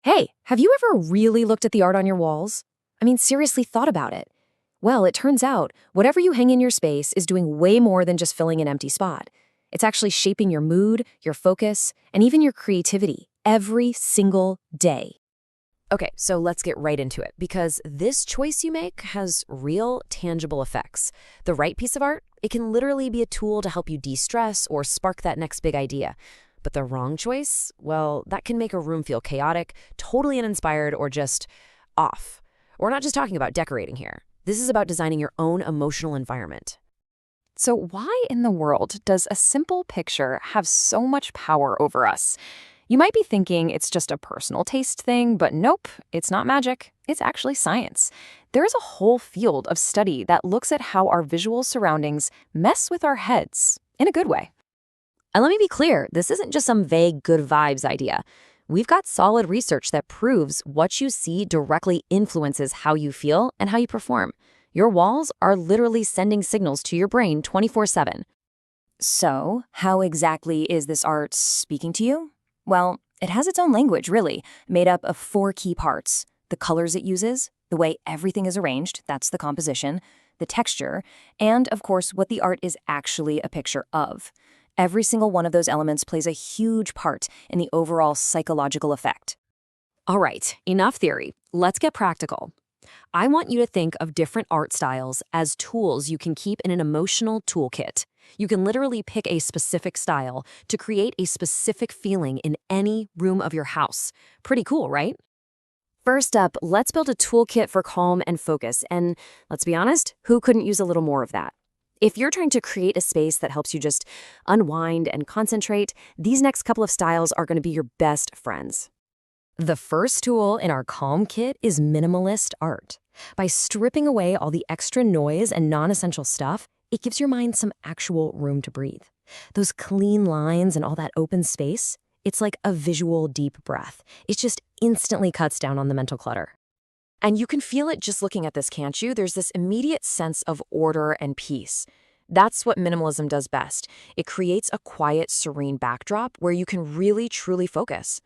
Hey, have you ever really looked at the art on your walls? I mean, seriously thought about it. Well, it turns out whatever you hang in your space is doing way more than just filling an empty spot. It's actually shaping your mood, your focus, and even your creativity every single day. Okay, so let's get right into it because this choice you make has real, tangible effects. The right piece of art, it can literally be a tool to help you de-stress or spark that next big idea. But the wrong choice, well, that can make a room feel chaotic, totally uninspired, or just off. We're not just talking about decorating here. This is about designing your own emotional environment. So why in the world does a simple picture have so much power over us? You might be thinking it's just a personal taste thing, but nope, it's not magic. It's actually science. There's a whole field of study that looks at how our visual surroundings mess with our heads in a good way. And let me be clear, this isn't just some vague good vibes idea. We've got solid research that proves what you see directly influences how you feel and how you perform. Your walls are literally sending signals to your brain 24/7. So, how exactly is this art speaking to you? Well, it has its own language, really, made up of four key parts: the colors it uses, the way everything is arranged, that's the composition, the texture, and, of course, what the art is actually a picture of. Every single one of those elements plays a huge part in the overall psychological effect. All right, enough theory. Let's get practical. I want you to think of different art styles as tools you can keep in an emotional toolkit. You can literally pick a specific style to create a specific feeling in any room of your house. Pretty cool, right? First up, let's build a toolkit for calm and focus. And let's be honest, who couldn't use a little more of that? If you're trying to create a space that helps you just unwind and concentrate, these next couple of styles are going to be your best friends. The first tool in our Calm kit is minimalist art. By stripping away all the extra noise and non-essential stuff, it gives your mind some actual room to breathe. Those clean lines and all that open space, it's like a visual deep breath. It just instantly cuts down on the mental clutter. And you can feel it just looking at this, can't you? There's this immediate sense of order and peace. That's what minimalism does best. It creates a quiet, serene backdrop where you can really, truly focus.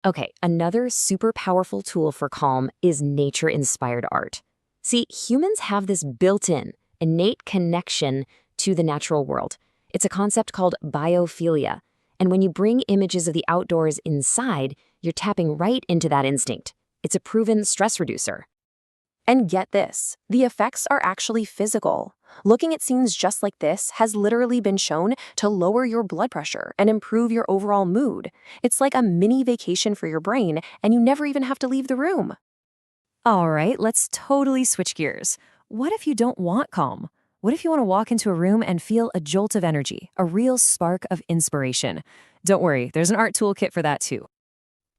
Okay, another super powerful tool for calm is nature-inspired art. See, humans have this built-in, innate connection to the natural world. It's a concept called biophilia. And when you bring images of the outdoors inside, you're tapping right into that instinct. It's a proven stress reducer. And get this, the effects are actually physical. Looking at scenes just like this has literally been shown to lower your blood pressure and improve your overall mood. It's like a mini vacation for your brain, and you never even have to leave the room. All right, let's totally switch gears. What if you don't want calm? What if you want to walk into a room and feel a jolt of energy, a real spark of inspiration? Don't worry, there's an art toolkit for that too.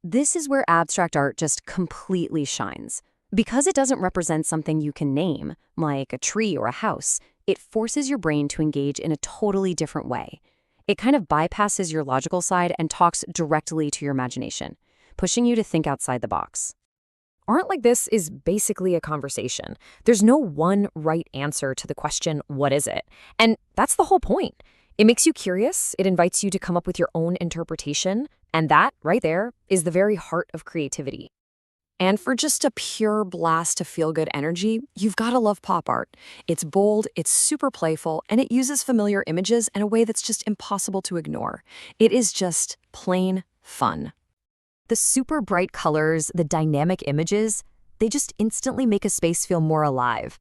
This is where abstract art just completely shines. Because it doesn't represent something you can name, like a tree or a house, it forces your brain to engage in a totally different way. It kind of bypasses your logical side and talks directly to your imagination, pushing you to think outside the box. Art like this is basically a conversation. There's no one right answer to the question, what is it? And that's the whole point. It makes you curious, it invites you to come up with your own interpretation, and that, right there, is the very heart of creativity. And for just a pure blast of feel-good energy, you've got to love pop art. It's bold, it's super playful, and it uses familiar images in a way that's just impossible to ignore. It is just plain fun. The super bright colors, the dynamic images, they just instantly make a space feel more alive.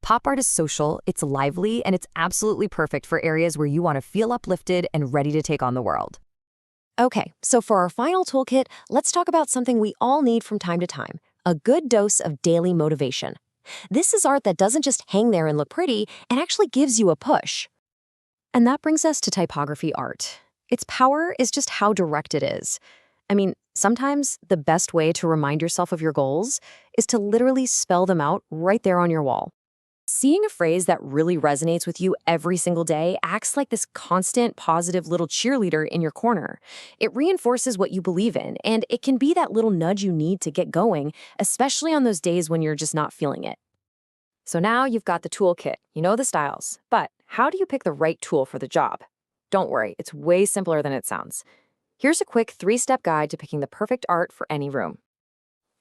Pop art is social, it's lively, and it's absolutely perfect for areas where you want to feel uplifted and ready to take on the world. Okay, so for our final toolkit, let's talk about something we all need from time to time, a good dose of daily motivation. This is art that doesn't just hang there and look pretty, it actually gives you a push. And that brings us to typography art. Its power is just how direct it is. I mean, sometimes the best way to remind yourself of your goals is to literally spell them out right there on your wall. Seeing a phrase that really resonates with you every single day acts like this constant, positive little cheerleader in your corner. It reinforces what you believe in, and it can be that little nudge you need to get going, especially on those days when you're just not feeling it. So now you've got the toolkit, you know the styles, but how do you pick the right tool for the job? Don't worry, it's way simpler than it sounds. Here's a quick 3-step guide to picking the perfect art for any room.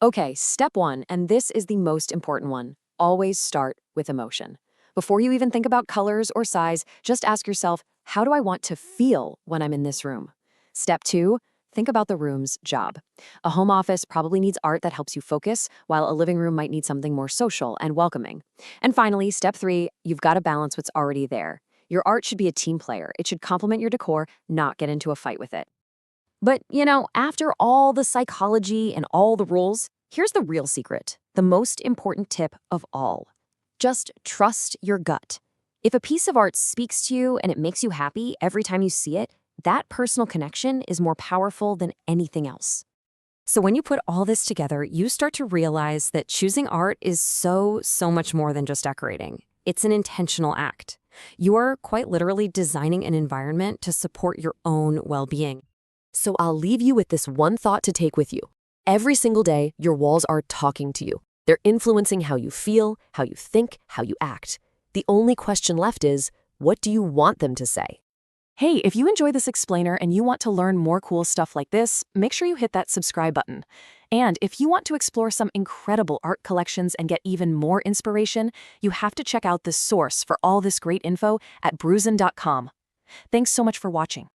Okay, step one, and this is the most important one. Always start with emotion. Before you even think about colors or size, just ask yourself, how do I want to feel when I'm in this room? Step two, think about the room's job. A home office probably needs art that helps you focus, while a living room might need something more social and welcoming. And finally, step three, you've got to balance what's already there. Your art should be a team player. It should complement your decor, not get into a fight with it. But, after all the psychology and all the rules, here's the real secret, the most important tip of all. Just trust your gut. If a piece of art speaks to you and it makes you happy every time you see it, that personal connection is more powerful than anything else. So when you put all this together, you start to realize that choosing art is so much more than just decorating. It's an intentional act. You're quite literally designing an environment to support your own well-being. So I'll leave you with this one thought to take with you. Every single day, your walls are talking to you. They're influencing how you feel, how you think, how you act. The only question left is, what do you want them to say? Hey, if you enjoy this explainer and you want to learn more cool stuff like this, make sure you hit that subscribe button. And if you want to explore some incredible art collections and get even more inspiration, you have to check out the source for all this great info at Bruzzen.com. Thanks so much for watching.